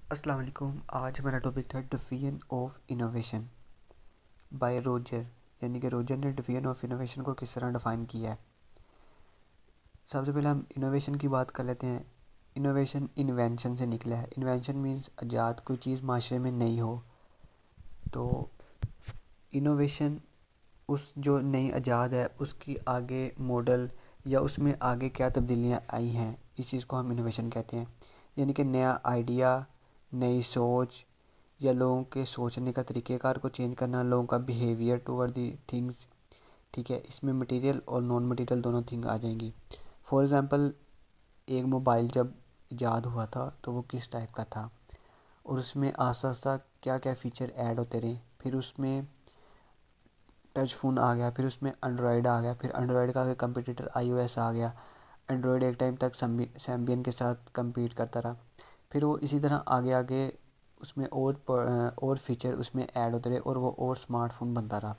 अस्सलाम वालेकुम। आज हमारा टॉपिक था diffusion of innovation by Roger, यानी कि रोजर ने डिफिजन ऑफ इनोवेशन को किस तरह डिफ़ाइन किया है। सबसे पहले हम इनोवेशन की बात कर लेते हैं। इनोवेशन इन्वेंशन से निकला है। इन्वेंशन मीन्स आज़ाद, कोई चीज़ माशरे में नई हो। तो इनोवेशन उस जो नई आज़ाद है उसकी आगे मॉडल या उसमें आगे क्या तब्दीलियाँ आई हैं, इस चीज़ को हम इनोवेशन कहते हैं। यानी कि नया आइडिया, नई सोच या लोगों के सोचने का तरीक़ेकार को चेंज करना, लोगों का बिहेवियर टूवर्ड दी थिंग्स। ठीक है, इसमें मटेरियल और नॉन मटेरियल दोनों थिंग आ जाएंगी। फॉर एग्ज़ाम्पल, एक मोबाइल जब ईजाद हुआ था तो वो किस टाइप का था और उसमें आस्ता आस्ता क्या क्या फ़ीचर ऐड होते रहे। फिर उसमें टच फ़ोन आ गया, फिर उसमें एंड्रॉयड आ गया, फिर एंड्रॉयड का आगे कंपटीटर iOS आ गया। एंड्रॉयड एक टाइम तक सैम्बियन के साथ compete करता रहा। फिर वो इसी तरह आगे आगे उसमें और फीचर उसमें ऐड होते रहे और वो और स्मार्टफोन बनता रहा।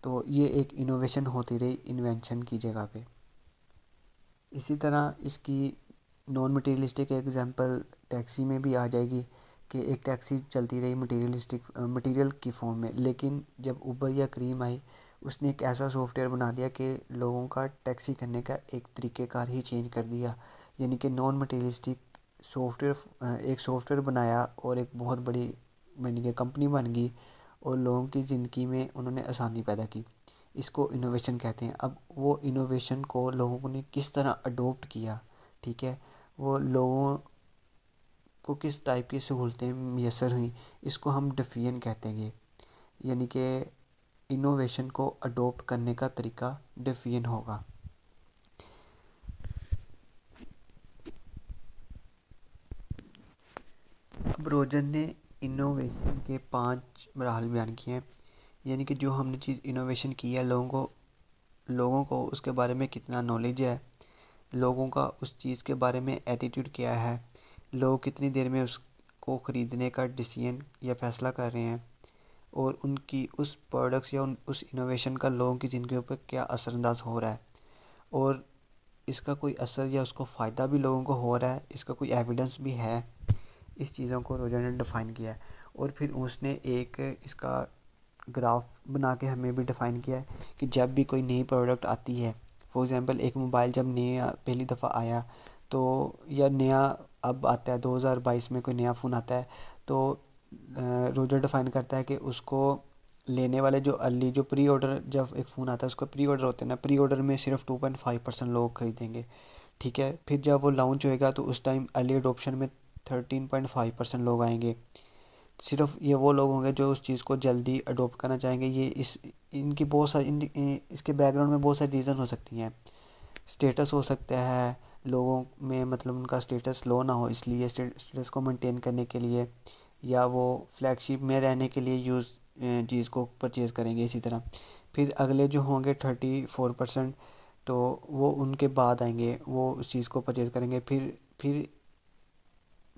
तो ये एक इनोवेशन होती रही इन्वेंशन की जगह पे। इसी तरह इसकी नॉन मटेरियलिस्टिक एग्जांपल टैक्सी में भी आ जाएगी कि एक टैक्सी चलती रही मटेरियल की फॉर्म में, लेकिन जब उबर या क्रीम आई उसने एक ऐसा सॉफ्टवेयर बना दिया कि लोगों का टैक्सी करने का एक तरीक़ेकार ही चेंज कर दिया। यानी कि नॉन मटेरियलिस्टिक सॉफ्टवेयर, एक सॉफ्टवेयर बनाया और एक बहुत बड़ी यानी कि कंपनी बन गई और लोगों की ज़िंदगी में उन्होंने आसानी पैदा की। इसको इनोवेशन कहते हैं। अब वो इनोवेशन को लोगों ने किस तरह अडोप्ट किया, ठीक है, वो लोगों को किस टाइप की सहूलतें मैसर हुई, इसको हम डिफिजन कहते हैं। यानी कि इनोवेशन को अडोप्ट करने का तरीका डिफिजन होगा। अब रोजन ने इनोवेशन के 5 मराहल बयान किए हैं। यानी कि जो हमने चीज़ इनोवेशन की है, लोगों को उसके बारे में कितना नॉलेज है, लोगों का उस चीज़ के बारे में एटीट्यूड क्या है, लोग कितनी देर में उसको ख़रीदने का डिसीजन या फ़ैसला कर रहे हैं और उनकी उस प्रोडक्ट्स या उस इनोवेशन का लोगों की ज़िंदगी पर क्या असरअंदाज हो रहा है और इसका कोई असर या उसको फ़ायदा भी लोगों को हो रहा है, इसका कोई एविडेंस भी है। इस चीज़ों को रोजर ने डिफ़ाइन किया है और फिर उसने एक इसका ग्राफ बना के हमें भी डिफ़ाइन किया है कि जब भी कोई नई प्रोडक्ट आती है, फॉर एग्ज़ाम्पल एक मोबाइल जब नया पहली दफ़ा आया तो, या नया अब आता है 2022 में कोई नया फ़ोन आता है तो रोजर डिफ़ाइन करता है कि उसको लेने वाले जो अर्ली जो प्री ऑर्डर, जब एक फ़ोन आता है उसका प्री ऑर्डर होते हैं ना, प्री ऑर्डर में सिर्फ 2.5% लोग खरीदेंगे। ठीक है, फिर जब वो लॉन्च होएगा तो उस टाइम अर्ली अडोप्शन में 13.5% लोग आएंगे। सिर्फ ये वो लोग होंगे जो उस चीज़ को जल्दी अडोप्ट करना चाहेंगे। ये इस इनकी बहुत सारी इसके बैकग्राउंड में बहुत सारी रीज़न हो सकती हैं। स्टेटस हो सकता है लोगों में, मतलब उनका स्टेटस लो ना हो इसलिए स्टेटस को मेंटेन करने के लिए, या वो फ्लैगशिप में रहने के लिए चीज़ को परचेज़ करेंगे। इसी तरह फिर अगले जो होंगे 34%, तो वो उनके बाद आएंगे, वो उस चीज़ को परचेज़ करेंगे। फिर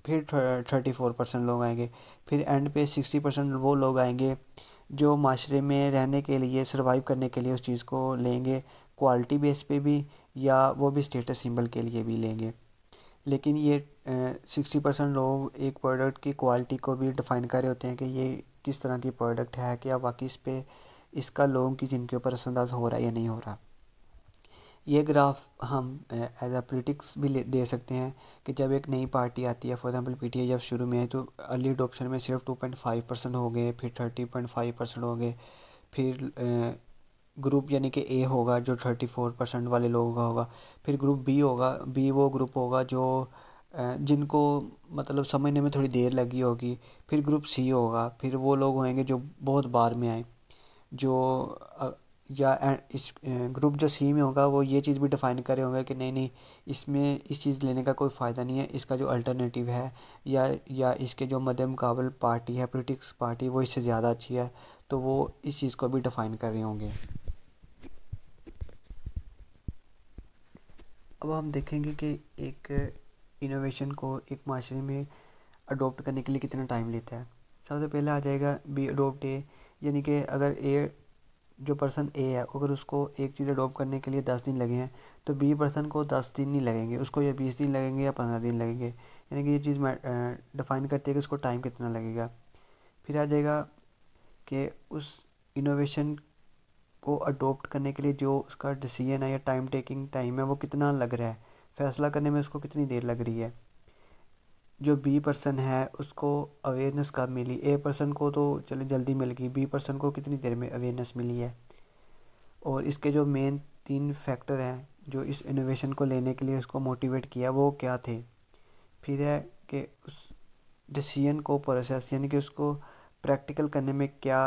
34% लोग आएंगे। फिर एंड पे 60% वो लोग आएंगे जो माशरे में रहने के लिए, सर्वाइव करने के लिए उस चीज़ को लेंगे, क्वालिटी बेस पे भी, या वो भी स्टेटस सिंबल के लिए भी लेंगे। लेकिन ये 60% लोग एक प्रोडक्ट की क्वालिटी को भी डिफ़ाइन कर रहे होते हैं कि ये किस तरह की प्रोडक्ट है, क्या वाकई इस पे इसका लोगों की ज़िंदगी पर असरअंदाज हो रहा है या नहीं हो रहा। ये ग्राफ हम एज अ पॉलिटिक्स भी दे सकते हैं कि जब एक नई पार्टी आती है, फॉर एग्जांपल पीटीआई जब शुरू में है तो अर्ली अडोप्शन में सिर्फ 2.5% हो गए, फिर 30.5% हो गए। फिर ग्रुप यानी कि ए होगा जो 34% वाले लोगों का होगा। फिर ग्रुप बी होगा, बी वो ग्रुप होगा जो जिनको मतलब समझने में थोड़ी देर लगी होगी। फिर ग्रुप सी होगा, फिर वो लोग होंगे जो बहुत बाद में आए, जो या इस ग्रुप जो सी में होगा वो ये चीज़ भी डिफ़ाइन करे होंगे कि नहीं नहीं, इसमें इस चीज़ लेने का कोई फ़ायदा नहीं है, इसका जो अल्टरनेटिव है या इसके जो मद्दे मुकाबल पार्टी है, पॉलिटिक्स पार्टी, वो इससे ज़्यादा अच्छी है, तो वो इस चीज़ को भी डिफ़ाइन कर रहे होंगे। अब हम देखेंगे कि एक इनोवेशन को एक माशरे में अडोप्ट करने के लिए कितना टाइम लेता है। सबसे पहले आ जाएगा बी अडोप्ट ए, यानी कि अगर ए जो पर्सन ए है अगर उसको एक चीज़ अडोप्ट करने के लिए 10 दिन लगे हैं तो बी पर्सन को 10 दिन नहीं लगेंगे, उसको या 20 दिन लगेंगे या 15 दिन लगेंगे। यानी कि ये चीज़ डिफ़ाइन करती है कि उसको टाइम कितना लगेगा। फिर आ जाएगा कि उस इनोवेशन को अडोप्ट करने के लिए जो उसका डिसीजन है या टाइम टेकिंग टाइम है वो कितना लग रहा है, फैसला करने में उसको कितनी देर लग रही है। जो बी पर्सन है उसको अवेयरनेस कब मिली, ए पर्सन को तो चले जल्दी मिल गई, बी पर्सन को कितनी देर में अवेयरनेस मिली है। और इसके जो मेन 3 फैक्टर हैं जो इस इनोवेशन को लेने के लिए उसको मोटिवेट किया वो क्या थे। फिर है कि उस डिसीजन को प्रोसेस यानी कि उसको प्रैक्टिकल करने में क्या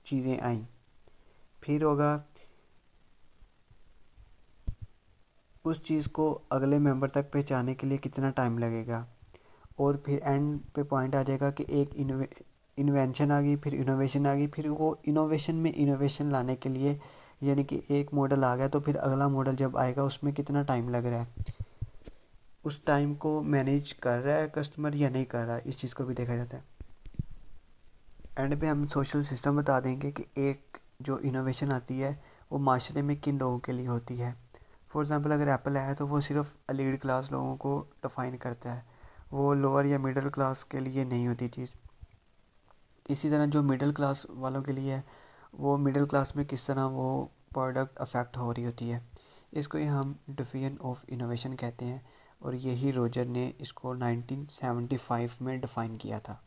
चीज़ें आई। फिर होगा उस चीज़ को अगले मेंबर तक पहुंचाने के लिए कितना टाइम लगेगा। और फिर एंड पे पॉइंट आ जाएगा कि एक इन्वेंशन आ गई, फिर इनोवेशन आ गई, फिर वो इनोवेशन में इनोवेशन लाने के लिए यानी कि एक मॉडल आ गया तो फिर अगला मॉडल जब आएगा उसमें कितना टाइम लग रहा है, उस टाइम को मैनेज कर रहा है कस्टमर या नहीं कर रहा है, इस चीज़ को भी देखा जाता है। एंड पे हम सोशल सिस्टम बता देंगे कि एक जो इनोवेशन आती है वो माशरे में किन लोगों के लिए होती है। फॉर एग्ज़ाम्पल अगर एप्पल है तो वो सिर्फ एलीट क्लास लोगों को डिफ़ाइन करता है, वो लोअर या मिडिल क्लास के लिए नहीं होती चीज़। इसी तरह जो मिडिल क्लास वालों के लिए है वो मिडिल क्लास में किस तरह वो प्रोडक्ट अफेक्ट हो रही होती है, इसको ही हम डिफिजन ऑफ इनोवेशन कहते हैं। और यही रोजर ने इसको 1975 में डिफ़ाइन किया था।